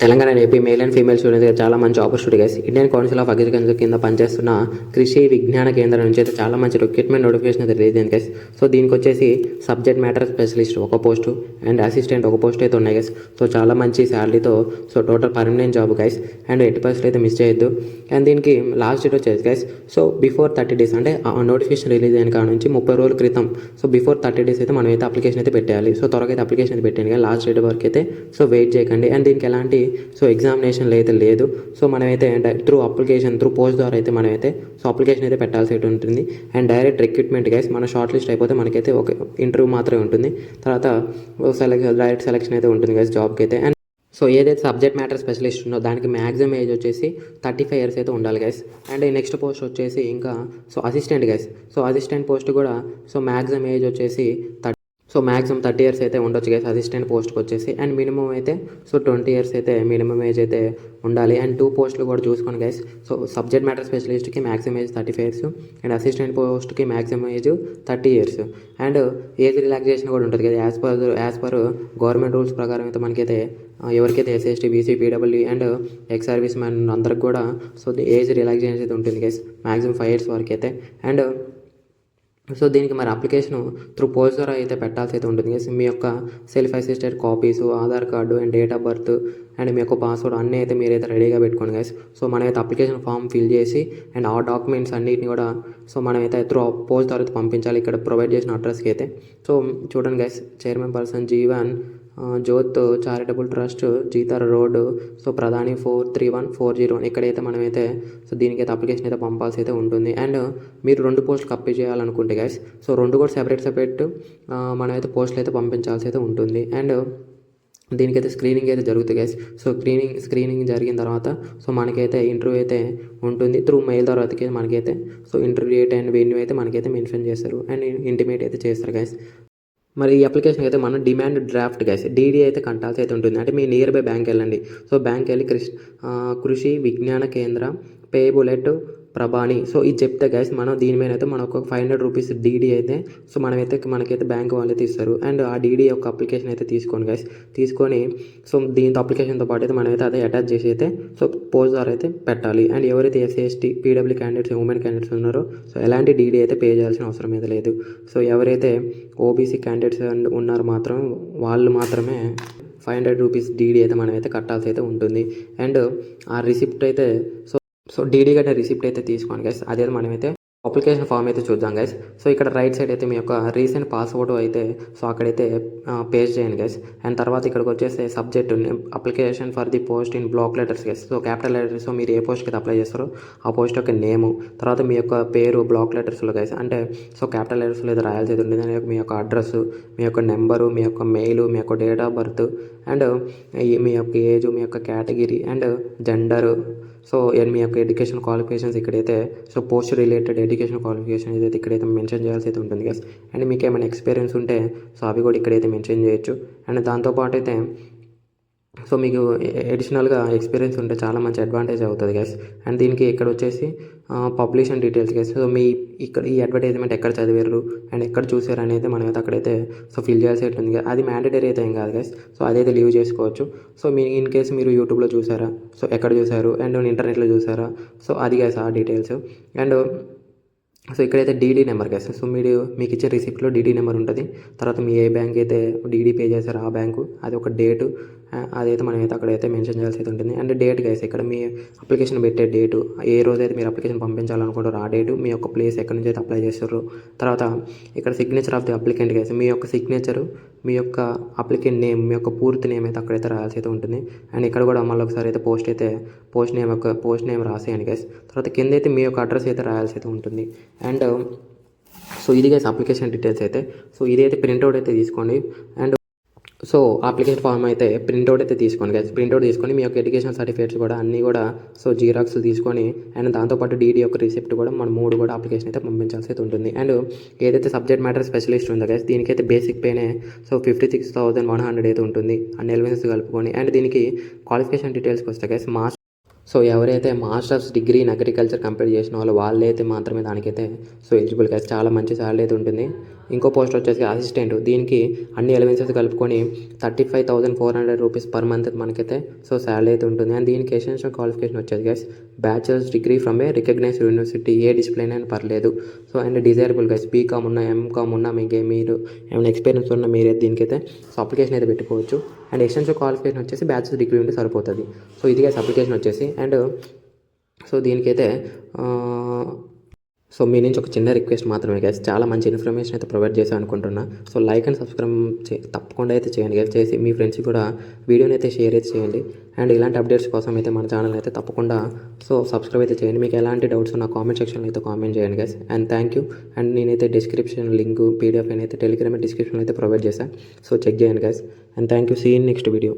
Telangana AP male and female students చాలా మంచి opportunity guys. Indian Council of Agriculture కింద పనిచేస్తున్న కృషి విజ్ఞాన కేంద్రం నుంచి అయితే చాలా మంచి రిక్రూట్మెంట్ నోటిఫికేషన్ అయితే రిలీజ్ అయింది గైస్. సో దీనికి వచ్చేసి సబ్జెక్ట్ మ్యాటర్ స్పెషలిస్ట్ ఒక పోస్టు అండ్ అసిస్టెంట్ ఒక పోస్ట్ అయితే ఉన్నాయి గైస్. సో చాలా మంచి శాలరీతో so total permanent job guys. And 80% అయితే మిస్ చేయొద్దు. అండ్ దీనికి లాస్ట్ డేట్ వచ్చేసి గైస్ సో బిఫోర్ 30 days అంటే ఆ నోటిఫికేషన్ రిలీజ్ అయిన కాడ నుంచి 30 రోజుల క్రితం సో బిఫోర్ 30 days అయితే మనం అయితే అప్లికేషన్ అయితే పెట్టాలి. సో త్వరగా అయితే అప్లికేషన్ అయితే పెట్టండి కానీ లాస్ట్ డేట్ వరకు అయితే సో వెయిట్ చేయకండి. అండ్ దీనికి ఎలాంటి సో ఎగ్జామినేషన్లు అయితే లేదు. సో మనమైతే త్రూ అప్లికేషన్ త్రూ పోస్ట్ ద్వారా అయితే మనమైతే సో అప్లికేషన్ అయితే పెట్టాల్సి ఉంటుంది. And direct recruitment guys. మన షార్ట్ లిస్ట్ అయిపోతే మనకైతే ఒక ఇంటర్వ్యూ మాత్రమే ఉంటుంది. తర్వాత డైరెక్ట్ సెలెక్షన్ అయితే ఉంటుంది గైస్ జాబ్కి అయితే. అండ్ సో ఏదైతే సబ్జెక్ట్ మ్యాటర్ స్పెషలిస్ట్ ఉందో దానికి మ్యాక్సిమం ఏజ్ వచ్చేసి 35 years అయితే ఉండాలి గైస్. అండ్ నెక్స్ట్ పోస్ట్ వచ్చేసి ఇంకా so assistant guys. So assistant post కూడా సో మ్యాక్సిమం ఏజ్ వచ్చేసి మ్యాక్సిమం 30 years అయితే ఉండొచ్చు గైస్ అసిస్టెంట్ పోస్ట్కి వచ్చేసి. అండ్ మినిమం అయితే సో 20 years అయితే మినిమం ఏజ్ అయితే ఉండాలి. అండ్ 2 పోస్టులు కూడా చూసుకోండి గైస్. సో సబ్జెక్ట్ మ్యాటర్ స్పెషలిస్ట్కి maximum age 35 years and assistant పోస్ట్కి maximum age 30 years. And age relaxation కూడా ఉంటుంది కదా యాజ్ పర్ గవర్నమెంట్ రూల్స్ ప్రకారం అయితే మనకైతే ఎవరికైతే SST BC PW and ex service man అందరికి కూడా సో ఏజ్ రిలాక్సేషన్ అయితే ఉంటుంది గైస్ మ్యాక్సిమం 5 years వరకు అయితే. అండ్ సో దీనికి మరి అప్లికేషన్ త్రూ పోస్ట్ ద్వారా అయితే పెట్టాల్సి అయితే ఉంటుంది గైస్. మీ యొక్క self assisted copies, Aadhaar card and date of birth and మీ యొక్క పాస్వర్డ్ అన్నీ అయితే మీరైతే రెడీగా పెట్టుకోండి గైస్. సో మనమైతే అప్లికేషన్ ఫామ్ ఫిల్ చేసి అండ్ ఆ డాక్యుమెంట్స్ అన్నిటిని కూడా సో మనమైతే త్రూ పోస్ట్ ద్వారా అయితే పంపించాలి ఇక్కడ ప్రొవైడ్ చేసిన అడ్రస్కి అయితే. సో చూడండి guys, chairman person Jeevan జ్యోత్ charitable trust జీతార road so ప్రధాని 43140 ఇక్కడైతే మనమైతే సో దీనికైతే అప్లికేషన్ అయితే పంపాల్సి అయితే ఉంటుంది. అండ్ మీరు 2 పోస్టులకు అప్లై చేయాలనుకుంటే గైస్ సో 2 కూడా సెపరేట్ మనమైతే పోస్టులు అయితే పంపించాల్సి అయితే ఉంటుంది. అండ్ దీనికైతే స్క్రీనింగ్ అయితే జరుగుతుంది గైస్. సో స్క్రీనింగ్ జరిగిన తర్వాత సో మనకైతే ఇంటర్వ్యూ అయితే ఉంటుంది త్రూ మెయిల్ ద్వారా అయితే మనకైతే so interview date and venue అయితే మనకైతే మెన్షన్ చేస్తారు అండ్ ఇంటిమేట్ అయితే చేస్తారు గైస్. మరి ఈ అప్లికేషన్ అయితే మనం డిమాండ్ డ్రాఫ్ట్ గైస్ డీడీ అయితే కట్టాల్సి అయితే ఉంటుంది. అంటే మీ నియర్ బై బ్యాంక్ వెళ్ళండి. సో బ్యాంక్ వెళ్ళి కృషి విజ్ఞాన కేంద్ర పేబుల్ ఎట్ ప్రభాని సో ఇది చెప్తే గైస్ మనం దీని మీద అయితే మనకు 500 rupees డీడీ అయితే సో మనకైతే బ్యాంక్ వాళ్ళు అయితే ఇస్తారు. అండ్ ఆ డీడీ యొక్క అప్లికేషన్ అయితే తీసుకోండి గైస్. తీసుకొని సో దీంతో అప్లికేషన్తో పాటు అయితే మనమైతే అదే అటాచ్ చేసి అయితే సో పోస్ట్ ద్వారా అయితే పెట్టాలి. అండ్ ఎవరైతే SC ST PW candidates women candidates ఉన్నారో సో ఎలాంటి డీడీ అయితే పే చేయాల్సిన అవసరం అయితే లేదు. సో ఎవరైతే ఓబీసీ క్యాండిడేట్స్ ఉన్నారో మాత్రం వాళ్ళు మాత్రమే 500 rupees డీడీ అయితే మనమైతే కట్టాల్సి అయితే ఉంటుంది. అండ్ ఆ రిసిప్ట్ అయితే సో డీడీ గట్ట రిసిప్ట్ అయితే తీసుకోండి గైస్. అదే మనమైతే అప్లికేషన్ ఫామ్ అయితే చూద్దాం గైస్. సో ఇక్కడ రైట్ సైడ్ అయితే మీ యొక్క రీసెంట్ పాస్వర్డ్ అయితే సో అక్కడైతే పేస్ట్ చేయండి గైస్. అండ్ తర్వాత ఇక్కడికి వచ్చేస్తే subject application for the post in block letters guys. So capital letters మీరు ఏ పోస్ట్కి అయితే అప్లై చేస్తారో ఆ పోస్ట్ యొక్క నేము, తర్వాత మీ యొక్క పేరు బ్లాక్ లెటర్స్లో గైస్ అంటే సో క్యాపిటల్ లెటర్స్లో అయితే రాయాల్సి ఉంటుంది. మీ యొక్క అడ్రస్, మీ యొక్క నెంబరు, మీ యొక్క మెయిల్, మీ యొక్క డేట్ ఆఫ్ బర్త్ అండ్ మీ యొక్క ఏజ్, మీ యొక్క కేటగిరీ అండ్ జెండరు సో మీ యొక్క ఎడ్యుకేషన్ క్వాలిఫికేషన్స్ ఇక్కడైతే so post related education qualification అయితే ఇక్కడైతే మెన్షన్ చేయాల్సి అయితే ఉంటుంది గైస్. అండ్ మీకు ఏమైనా ఎక్స్పీరియన్స్ ఉంటే సో అవి కూడా ఇక్కడైతే మెన్షన్ చేయొచ్చు. అండ్ దాంతోపాటు అయితే సో మీకు అడిషనల్గా ఎక్స్పీరియన్స్ ఉంటే చాలా మంచి అడ్వాంటేజ్ అవుతుంది గైస్. అండ్ దీనికి ఇక్కడ వచ్చేసి పబ్లిషన్ డీటెయిల్స్ గైస్. సో మీ ఇక్కడ ఈ అడ్వర్టైజ్మెంట్ ఎక్కడ చదివారు అండ్ ఎక్కడ చూసారు అనేది మనం అయితే అక్కడైతే సో ఫిల్ చేయాల్సి ఉంటుంది. అది మ్యాండేటరీ అయితే ఏం కాదు గైస్. సో అదైతే లీవ్ చేసుకోవచ్చు. సో మీ ఇన్ కేస్ మీరు యూట్యూబ్లో చూసారా, సో ఎక్కడ చూసారు అండ్ ఇంటర్నెట్లో చూసారా సో అది గైస్ ఆ డీటెయిల్స్. అండ్ సో ఇక్కడైతే డీడీ నెంబర్ గైస్. సో మీకు ఇచ్చే రిసిప్ట్లో డీడీ నెంబర్ ఉంటుంది. తర్వాత మీ ఏ బ్యాంక్ అయితే డీడీ పే చేశారో ఆ బ్యాంకు, అది ఒక డేటు అదైతే మనమైతే అక్కడైతే మెన్షన్ చేయాల్సి అయితే ఉంటుంది. అండ్ డేట్ గైస్ ఇక్కడ మీ అప్లికేషన్ పెట్టే డేటు, ఏ రోజైతే మీరు అప్లికేషన్ పంపించాలనుకుంటారో ఆ డేటు, మీ యొక్క ప్లేస్ ఎక్కడి నుంచి అయితే అప్లై చేస్తారో, తర్వాత ఇక్కడ signature of the applicant guys మీ యొక్క సిగ్నేచరు, మీ యొక్క అప్లికెంట్ నేమ్, మీ యొక్క పూర్తి నేమ్ అయితే అక్కడైతే రాయాల్సి అయితే ఉంటుంది. అండ్ ఇక్కడ కూడా మళ్ళీ ఒకసారి అయితే పోస్ట్ నేమ్ రాసేయండి గైస్. తర్వాత కింద అయితే మీ యొక్క అడ్రస్ అయితే రాయాల్సి అయితే ఉంటుంది. అండ్ సో ఇది గైస్ అప్లికేషన్ డీటెయిల్స్ అయితే. సో ఇదైతే ప్రింట్అవుట్ అయితే తీసుకోండి. అండ్ సో అప్లికేషన్ ఫామ్ అయితే ప్రింట్అవుట్ అయితే తీసుకోండి గైస్. ప్రింట్అవుట్ తీసుకొని మీ యొక్క ఎడ్యుకేషన్ సర్టిఫికేట్స్ కూడా అన్నీ కూడా సో జిరాక్స్ తీసుకొని అండ్ దాంతోపాటు డీడీ యొక్క రిసిప్ట్ కూడా మనం 3 కూడా అప్లికేషన్ అయితే పంపించాల్సి అయితే ఉంటుంది. అండ్ ఏదైతే సబ్జెక్ట్ మ్యాటర్ స్పెషలిస్ట్ ఉందో గైస్ దీనికైతే బేసిక్ పేనే సో 56,100 అయితే ఉంటుంది అన్ని ఎలిమెంట్స్ కలుపుకొని. అండ్ దీనికి క్వాలిఫికేషన్ డీటెయిల్స్కి వస్తాయి గైస్. సో ఎవరైతే masters degree in agriculture complete చేసిన వాళ్ళైతే మాత్రమే దానికైతే సో ఎలిజిబుల్ గైస్. చాలా మంచి శాలరీ అయితే ఉంటుంది. ఇంకో పోస్ట్ వచ్చేసి అసిస్టెంట్. దీనికి అన్ని ఎలివెన్సెస్ కలుపుకొని 35,400 రూపీస్ పర్ మంత్ మనకైతే సో శాలరీ అయితే ఉంటుంది. అండ్ దీనికి ఎసెన్షియల్ క్వాలిఫికేషన్ వచ్చేసి guys bachelor's degree from a recognised university, a discipline అయినా పర్లేదు. So and desirable guys BCom ఉన్న, ఎంకామ్ ఉన్న, మీరు ఏమైనా ఎక్స్పీరియన్స్ ఉన్న మీరైతే దీనికైతే సో అప్లికేషన్ అయితే పెట్టుకోవచ్చు. అండ్ ఎసెన్షియల్ క్వాలిఫికేషన్ వచ్చేసి బ్యాచిలర్ డిగ్రీ ఉంటే సరిపోతుంది. సో ఇది గైస్ అప్లికేషన్ వచ్చేసి. అండ్ సో దీనికైతే సో మీ నుంచి ఒక చిన్న రిక్వెస్ట్ మాత్రమే గైస్. చాలా మంచి ఇన్ఫర్మేషన్ అయితే ప్రొవైడ్ చేశాను అనుకుంటున్నా. సో లైక్ అండ్ సబ్స్క్రైబ్ తప్పకుండా అయితే చేయండి గైస్. చేసి మీ ఫ్రెండ్స్కి కూడా వీడియోని అయితే షేర్ అయితే చేయండి. అండ్ ఇలాంటి అప్డేట్స్ కోసం అయితే మన ఛానల్ అయితే తప్పకుండా సో సబ్స్క్రైబ్ అయితే చేయండి. మీకు ఎలాంటి డౌట్స్ నా కామెంట్ సెక్షన్లో అయితే కామెంట్ చేయండి guys. And thank you. And నేనైతే డిస్క్రిప్షన్ లింక్, పీడిఎఫ్ అయితే టెలిగ్రామ్ డిస్క్రిప్షన్లో అయితే ప్రొవైడ్ చేశాను. సో చెక్ చేయండి guys. And thank you. See in next video.